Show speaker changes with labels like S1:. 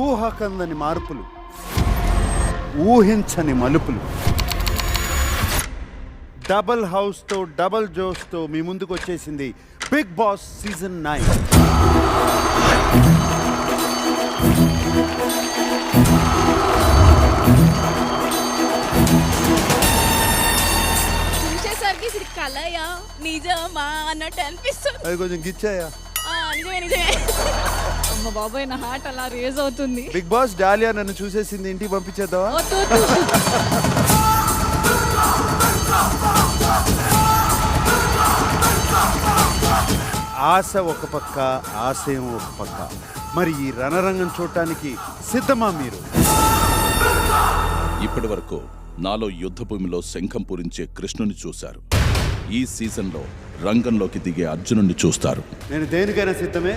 S1: ఊహకందని మార్పులు, ఊహించని మలుపులు, డబుల్ హౌస్తో డబుల్ జోస్తో మీ ముందుకు వచ్చేసింది బిగ్ బాస్ సీజన్ 9.
S2: చూసేసరికి ఇది కలయా నిజమా అన్నట్టు అనిపిస్తుంది.
S1: అది కొంచెం గిచ్చాయా?
S2: నిజమే. అమ్మ బాబాయ్, నా హార్ట్ అలా రేజ్ అవుతుంది.
S1: బిగ్ బాస్ డాలియా నన్ను చూసేసింది, ఇంటికి పంపించేద్దావా? ఆశ ఒక పక్క, ఆశయం ఒక పక్క. మరి ఈ రణరంగం చూడటానికి సిద్ధమా మీరు?
S3: ఇప్పటి వరకు నాలో యుద్ధభూమిలో శంఖం పూరించే కృష్ణుని చూశారు. ఈ సీజన్లో రంగంలోకి దిగే అర్జునుడిని చూస్తారు.
S1: నేను దేనికైనా సిద్ధమే.